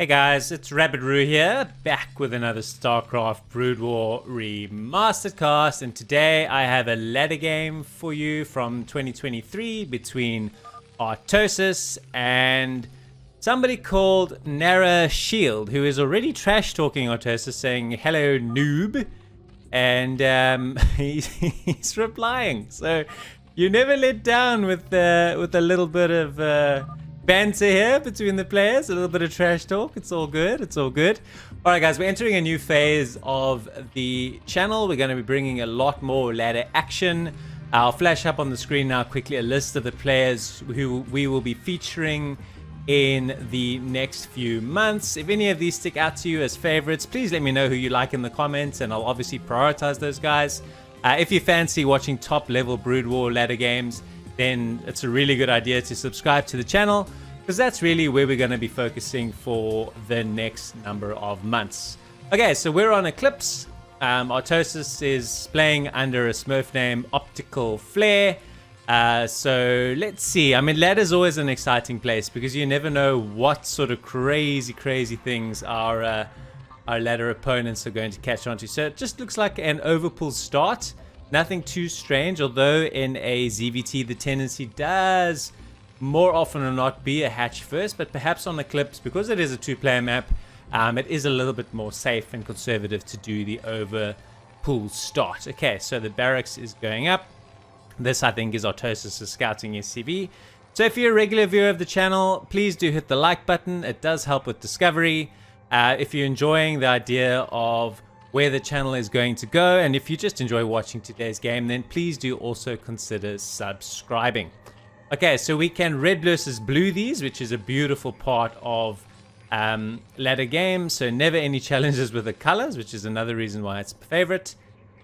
Hey guys, it's Rabbit here, back with another Starcraft Broodwar Remastered cast, and today I have a ladder game for you from 2023 between Artosis and somebody called Nara Shield, who is already trash talking Artosis, saying hello noob, and he's replying. So you never let down with a little bit of banter here between the players, a little bit of trash talk. It's all good. It's all good. All right, guys, we're entering a new phase of the channel. We're going to be bringing a lot more ladder action. I'll flash up on the screen now quickly a list of the players who we will be featuring in the next few months. If any of these stick out to you as favorites, please let me know who you like in the comments, and I'll obviously prioritize those guys. If you fancy watching top level Brood War ladder games, then it's a really good idea to subscribe to the channel, because that's really where we're going to be focusing for the next number of months. Okay, so we're on Eclipse. Artosis is playing under a Smurf name Optical Flare. So let's see. I mean, ladder's always an exciting place because you never know what sort of crazy things our ladder opponents are going to catch on to. So it just looks like an overpull start. Nothing too strange, although in a ZVT the tendency does more often than not be a hatch first, but perhaps on Eclipse, because it is a two-player map, it is a little bit more safe and conservative to do the overpull start. Okay, so the barracks is going up. This, I think, is Artosis' scouting SCV. So if you're a regular viewer of the channel, please do hit the like button. It does help with discovery. If you're enjoying the idea of where the channel is going to go, and if you just enjoy watching today's game, then please do also consider subscribing. Okay, so we can red versus blue these, which is a beautiful part of ladder games. So never any challenges with the colors, which is another reason why it's my favorite.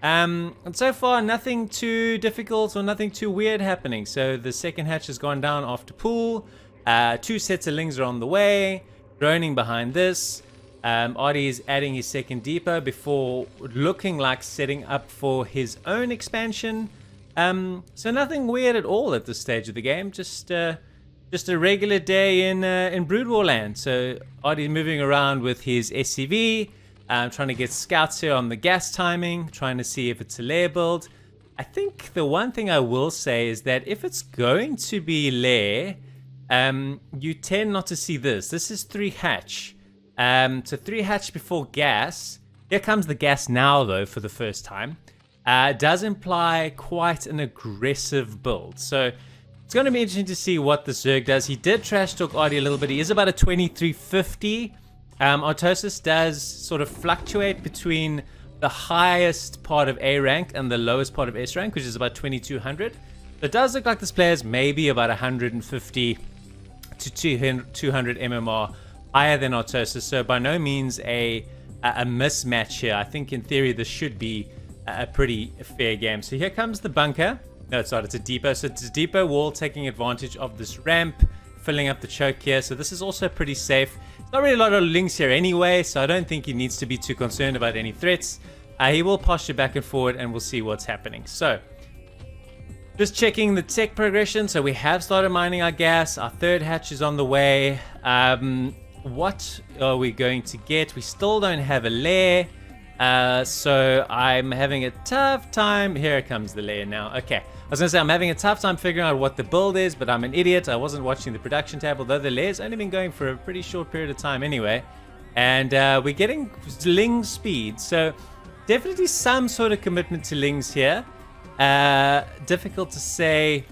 And so far nothing too difficult or nothing too weird happening. So the second hatch has gone down after pool. Two sets of lings are on the way, droning behind this. Artie is adding his second depot before looking like setting up for his own expansion. So nothing weird at all at this stage of the game. Just a regular day in Brood War land. So Artie's moving around with his SCV, trying to get scouts here on the gas timing, trying to see if it's a lair build. I think the one thing I will say is that if it's going to be lair, you tend not to see this. This is 3 hatch. So 3 hatch before gas. Here comes the gas now, though, for the first time. Does imply quite an aggressive build. So it's going to be interesting to see what the Zerg does. He did trash talk Artie a little bit. He is about a 2350. Artosis does sort of fluctuate between the highest part of A rank and the lowest part of S rank, which is about 2200. So it does look like this player is maybe about 150 to 200 MMR higher than Artosis, so by no means a mismatch here. I think in theory this should be a pretty fair game. So here comes the bunker. No, it's not. It's a depot. So it's a depot wall taking advantage of this ramp, filling up the choke here. So this is also pretty safe. It's not really a lot of links here anyway, so I don't think he needs to be too concerned about any threats. He will posture back and forward, and we'll see what's happening. So just checking the tech progression. So we have started mining our gas. Our third hatch is on the way. What are we going to get? We still don't have a lair, so I'm having a tough time. Here comes the lair now. Okay, I was gonna say I'm having a tough time figuring out what the build is, but I'm an idiot. I wasn't watching the production tab, although the lair's only been going for a pretty short period of time anyway. And we're getting ling speed, so definitely some sort of commitment to lings here. Difficult to say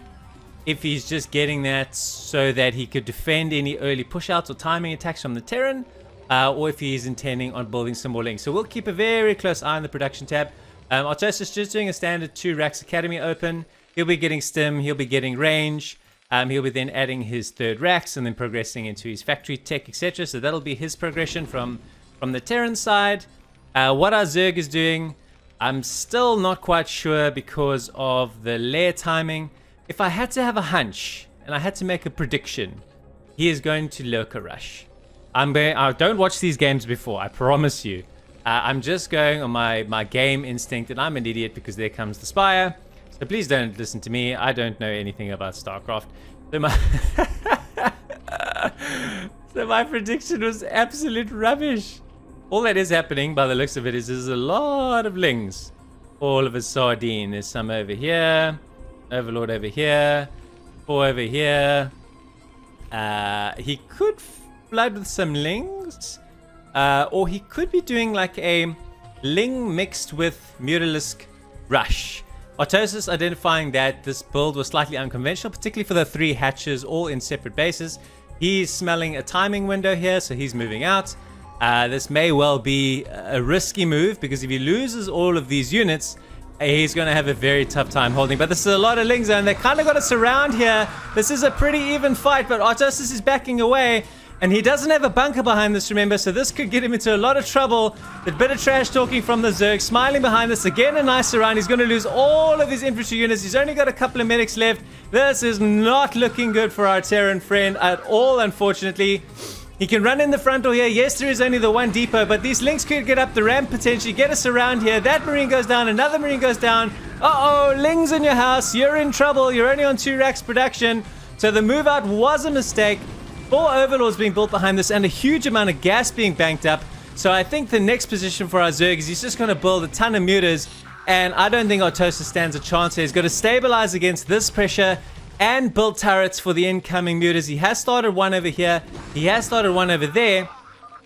if he's just getting that so that he could defend any early push-outs or timing attacks from the Terran, or if he's intending on building some more links. So we'll keep a very close eye on the production tab. Artosis is just doing a standard 2 Racks Academy open. He'll be getting stim, he'll be getting range, he'll be then adding his 3rd Racks and then progressing into his factory tech, etc. So that'll be his progression from the Terran side. What our Zerg is doing, I'm still not quite sure because of the lair timing. If I had to have a hunch and I had to make a prediction, he is going to lurker rush. I don't watch these games before, I promise you. I'm just going on my game instinct, and I'm an idiot because there comes the Spire. So please don't listen to me. I don't know anything about StarCraft. So So my prediction was absolute rubbish. All that is happening, by the looks of it, is there's a lot of lings. All of a sardine. There's some over here. Overlord over here. 4 over here. He could flood with some lings. Or he could be doing like a ling mixed with Mutalisk Rush. Artosis identifying that this build was slightly unconventional, particularly for the 3 hatches all in separate bases. He's smelling a timing window here, so he's moving out. This may well be a risky move, because if he loses all of these units, he's going to have a very tough time holding. But this is a lot of lings, and they kind of got us around here. This is a pretty even fight, but Artosis is backing away. And he doesn't have a bunker behind this, remember, so this could get him into a lot of trouble. A bit of trash talking from the Zerg, smiling behind this. Again, a nice surround. He's going to lose all of his infantry units. He's only got a couple of medics left. This is not looking good for our Terran friend at all, unfortunately. He can run in the front door here. Yes, there is only the 1 depot, but these links could get up the ramp potentially, get us around here. That marine goes down, another marine goes down. Uh-oh, lings in your house. You're in trouble. You're only on 2 racks production. So the move out was a mistake. 4 overlords being built behind this and a huge amount of gas being banked up. So I think the next position for our Zerg is he's just going to build a ton of mutas. And I don't think Artosis stands a chance here. He's got to stabilize against this pressure and build turrets for the incoming mutas. He has started 1 over here. He has started 1 over there.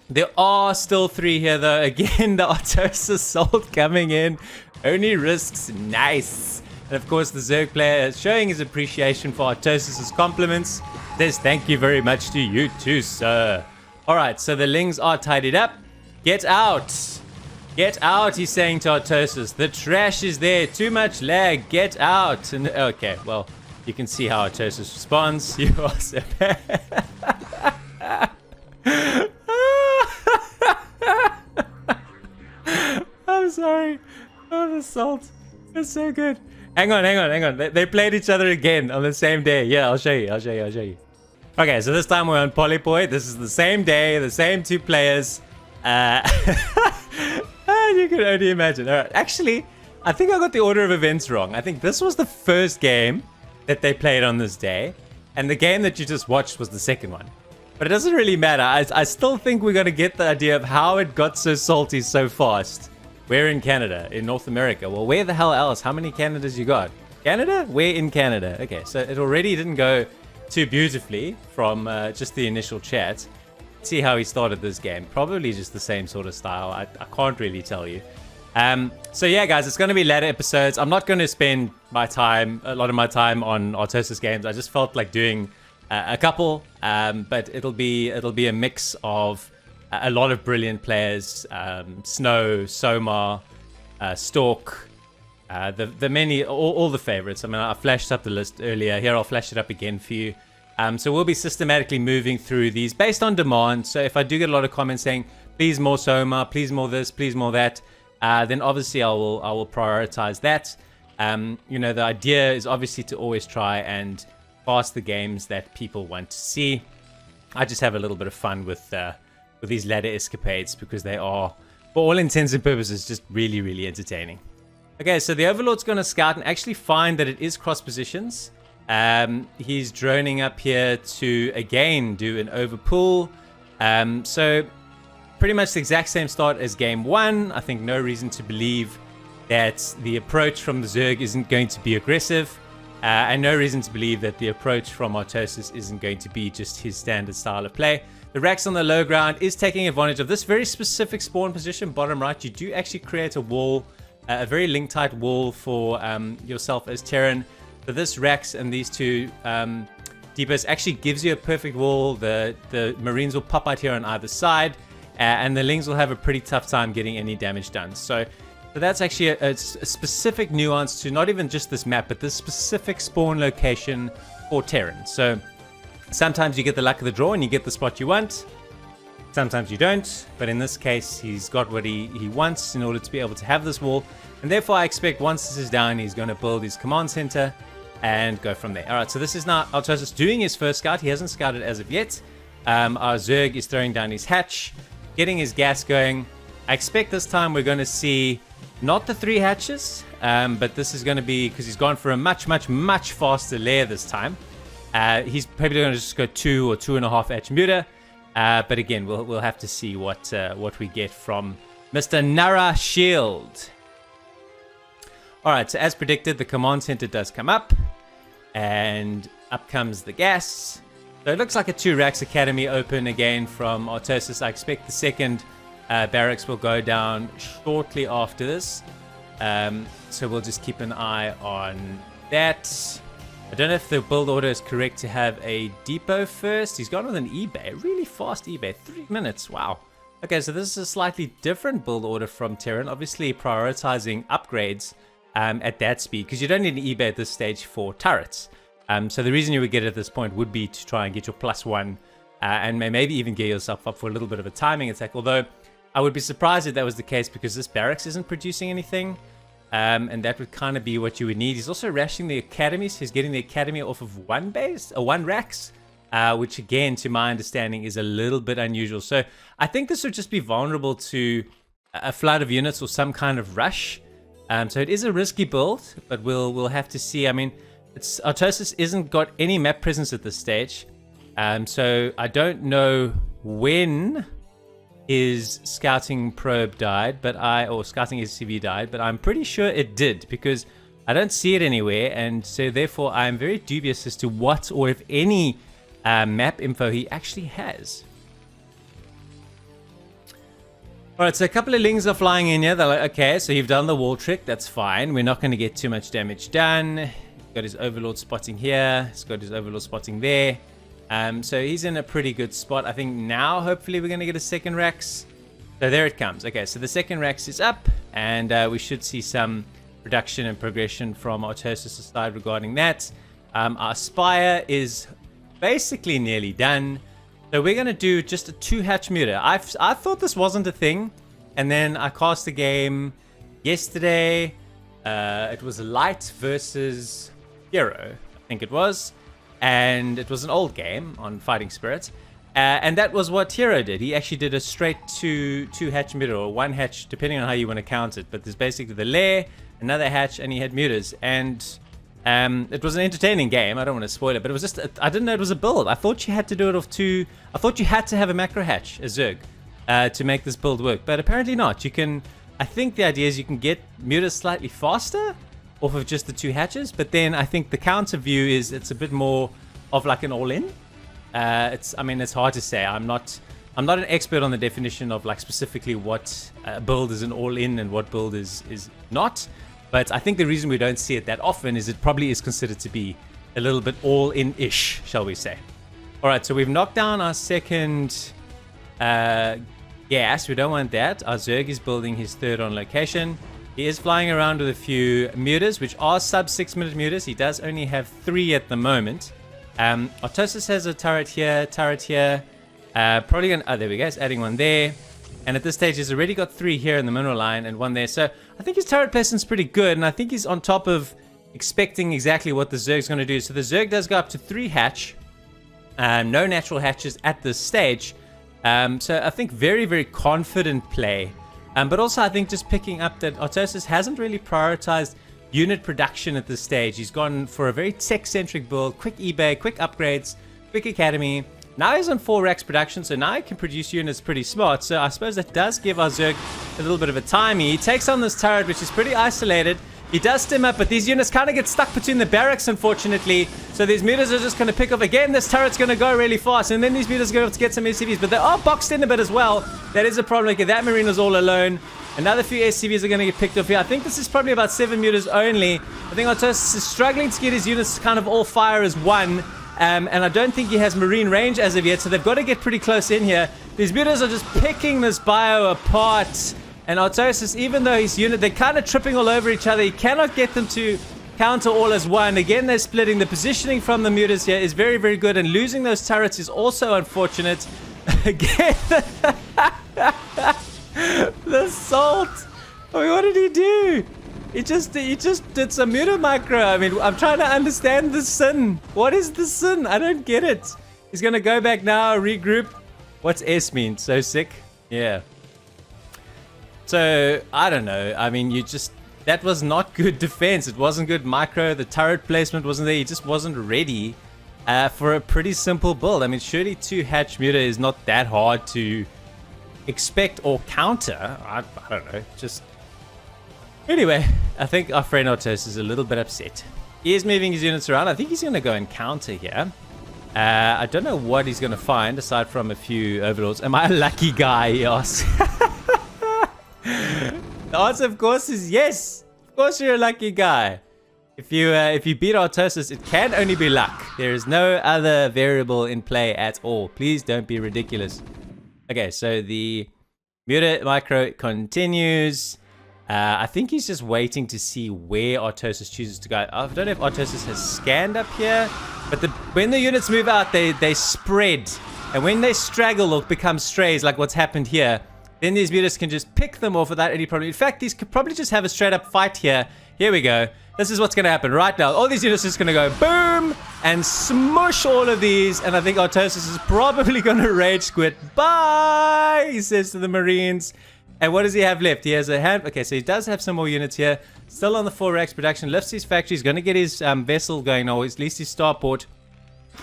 There are still 3 here though. Again, the Artosis salt coming in. Only risks. Nice. And of course, the Zerg player is showing his appreciation for Artosis' compliments. Says thank you very much to you too, sir. Alright, so the lings are tidied up. Get out. Get out, he's saying to Artosis. The trash is there. Too much lag. Get out. And okay, well, you can see how Artosis responds. You are so bad. I'm sorry. Oh, the salt. It's so good. Hang on. They played each other again on the same day. Yeah, I'll show you. Okay, so this time we're on Polypoi. This is the same day, the same 2 players. You can only imagine. All right, actually, I think I got the order of events wrong. I think this was the first game that they played on this day, and the game that you just watched was the second one. But it doesn't really matter. I still think we're going to get the idea of how it got so salty so fast. We're in Canada, in North America. Well, where the hell else? How many Canadas you got? Canada? We're in Canada. Okay, so it already didn't go too beautifully from just the initial chat. See how he started this game. Probably just the same sort of style. I can't really tell you. So yeah, guys, it's going to be ladder episodes. I'm not going to spend a lot of my time on Artosis games. I just felt like doing a couple, but it'll be a mix of a lot of brilliant players. Snow, Somar, Stork, the many, all the favorites. I mean, I flashed up the list earlier. Here, I'll flash it up again for you. So we'll be systematically moving through these based on demand. So if I do get a lot of comments saying, please more Somar, please more this, please more that, then obviously I will prioritize that. You know, the idea is obviously to always try and pass the games that people want to see. I just have a little bit of fun with these ladder escapades because they are, for all intents and purposes, just really, really entertaining. Okay, so the Overlord's going to scout and actually find that it is cross positions. He's droning up here to, again, do an overpull. So pretty much the exact same start as game 1. I think no reason to believe that the approach from the Zerg isn't going to be aggressive. And no reason to believe that the approach from Artosis isn't going to be just his standard style of play. The Rax on the low ground is taking advantage of this very specific spawn position. Bottom right, you do actually create a wall, a very link-tight wall for yourself as Terran. So this Rax and these 2 depots actually gives you a perfect wall. The Marines will pop out here on either side, and the Lings will have a pretty tough time getting any damage done. So that's actually a specific nuance to not even just this map, but this specific spawn location for Terran. So sometimes you get the luck of the draw and you get the spot you want. Sometimes you don't, but in this case, he's got what he wants in order to be able to have this wall. And therefore, I expect once this is down, he's going to build his command center and go from there. All right, so this is now Artosis doing his first scout. He hasn't scouted as of yet. Our Zerg is throwing down his hatch, getting his gas going. I expect this time we're going to see not the 3 hatches, but this is going to be, because he's gone for a much, much, much faster layer this time. He's probably going to just go 2 or 2.5 hatch muta. But again, we'll have to see what we get from Mr. Nara Shield. Alright, so as predicted, the command center does come up. And up comes the gas. So it looks like a 2 racks academy open again from Artosis. I expect the second barracks will go down shortly after this. So we'll just keep an eye on that. I don't know if the build order is correct to have a depot first. He's gone with an eBay, really fast eBay, 3 minutes, wow. Okay, so this is a slightly different build order from Terran, obviously prioritizing upgrades at that speed, because you don't need an eBay at this stage for turrets. So the reason you would get it at this point would be to try and get your +1 and maybe even get yourself up for a little bit of a timing attack, although I would be surprised if that was the case because this barracks isn't producing anything. And that would kind of be what you would need. He's also rationing the academies. He's getting the academy off of 1 base, or 1 racks, which again, to my understanding, is a little bit unusual. So I think this would just be vulnerable to a flood of units or some kind of rush. So it is a risky build, but we'll have to see. I mean, Artosis isn't got any map presence at this stage. So I don't know when his scouting probe died, or scouting SCV died, but I'm pretty sure it did because I don't see it anywhere, and so therefore I'm very dubious as to what or if any map info he actually has. Alright, so a couple of lings are flying in here. They're like, okay, so you've done the wall trick, that's fine. We're not going to get too much damage done. He's got his overlord spotting here, he's got his overlord spotting there. So he's in a pretty good spot. I think now, hopefully, we're going to get a second Rex. So there it comes. Okay, so the second Rex is up, and we should see some production and progression from Artosis' side regarding that. Our Spire is basically nearly done. So we're going to do just a 2-hatch muta. I thought this wasn't a thing, and then I cast a game yesterday. It was Light versus Hero, I think it was. And it was an old game on Fighting Spirit, and that was what Hero did. He actually did a straight 2-hatch muta, or 1 hatch, depending on how you want to count it. But there's basically the lair, another hatch, and he had mutas. And it was an entertaining game. I don't want to spoil it, but it was just I didn't know it was a build. I thought you had to do it off 2. I thought you had to have a macro hatch, a Zerg, to make this build work. But apparently not. You can. I think the idea is you can get mutas slightly faster off of just the 2 hatches, but then I think the counter view is it's a bit more of like an all-in. I mean, it's hard to say. I'm not an expert on the definition of like specifically what build is an all-in and what build is not. But I think the reason we don't see it that often is it probably is considered to be a little bit all-in-ish, shall we say. All right, so we've knocked down our second gas. We don't want that. Our Zerg is building his 3rd on location. He is flying around with a few mutas, which are sub 6-minute mutas. He does only have 3 at the moment. Artosis has a turret here. Probably gonna, oh, there we go. He's adding 1 there. And at this stage, he's already got 3 here in the mineral line and 1 there. So I think his turret placement's pretty good. And I think he's on top of expecting exactly what the Zerg's going to do. So the Zerg does go up to 3 hatch. No natural hatches at this stage. So I think very, very confident play. But also I think just picking up that Artosis hasn't really prioritized unit production at this stage. He's gone for a very tech-centric build, quick eBay, quick upgrades, quick academy. Now he's on 4 racks production, so now he can produce units pretty smart. So I suppose that does give our Zerg a little bit of a timey. He takes on this turret, which is pretty isolated. He does stem up, but these units kind of get stuck between the barracks, unfortunately. So these mutas are just going to pick up. Again, this turret's going to go really fast, and then these mutas are going to get some SCVs, but they are boxed in a bit as well. That is a problem. Okay, that Marine was all alone. Another few SCVs are going to get picked up here. I think this is probably about 7 mutas only. I think Artosis is struggling to get his units to kind of all fire as one. And I don't think he has marine range as of yet, so they've got to get pretty close in here. These mutas are just picking this bio apart. And Artosis, even though his unit, they're kind of tripping all over each other. He cannot get them to counter all as one. Again, they're splitting. The positioning from the mutas here is very, very good. And losing those turrets is also unfortunate. Again, the salt. I mean, what did he do? He just did some muta micro. I mean, I'm trying to understand the sin. What is the sin? I don't get it. He's going to go back now, regroup. What's S mean? So sick? Yeah. So, I don't know. I mean, that was not good defense. It wasn't good micro. The turret placement wasn't there. He just wasn't ready. for a pretty simple build. I mean, surely 2 hatch muta is not that hard to expect or counter. I don't know. Just anyway, I think our friend Artosis is a little bit upset. He is moving his units around. I think he's going to go and counter here. I don't know what he's going to find aside from a few overlords. Am I a lucky guy? He asks. The answer, of course, is yes. Of course, you're a lucky guy. If you beat Artosis, it can only be luck. There is no other variable in play at all. Please don't be ridiculous. Okay, so the muta micro continues. I think he's just waiting to see where Artosis chooses to go. I don't know if Artosis has scanned up here, but when the units move out, they spread. And when they straggle or become strays, like what's happened here, then these mutas can just pick them off without any problem. In fact, these could probably just have a straight up fight here. Here we go. This is what's going to happen right now. All these units are just going to go boom and smush all of these. And I think Artosis is probably going to rage quit. Bye, he says to the Marines. And what does he have left? He has a hand. Okay, so he does have some more units here. Still on the 4 racks production. Lifts his factory. He's going to get his vessel going, or at least his starport.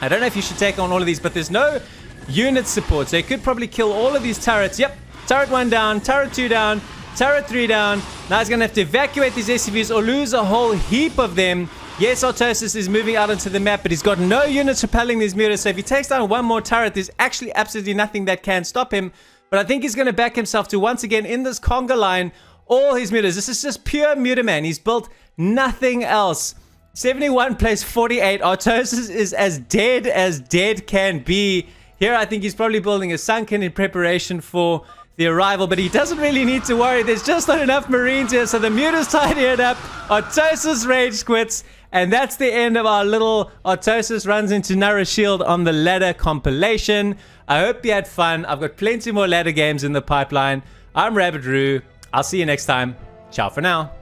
I don't know if you should take on all of these, but there's no unit support. So he could probably kill all of these turrets. Yep. Turret 1 down, turret 2 down, turret 3 down. Now he's going to have to evacuate these SCVs or lose a whole heap of them. Yes, Artosis is moving out onto the map, but he's got no units repelling these mutas. So if he takes down one more turret, there's actually absolutely nothing that can stop him. But I think he's going to back himself to, once again, in this conga line, all his mutas. This is just pure muta man. He's built nothing else. 71 plays 48. Artosis is as dead can be. Here, I think he's probably building a sunken in preparation for the arrival, but he doesn't really need to worry. There's just not enough Marines here, so the mutas tidy it up. Artosis rage quits, and that's the end of our little Artosis runs into Nara Shield on the ladder compilation. I hope you had fun. I've got plenty more ladder games in the pipeline. I'm Rabbit Roo. I'll see you next time. Ciao for now.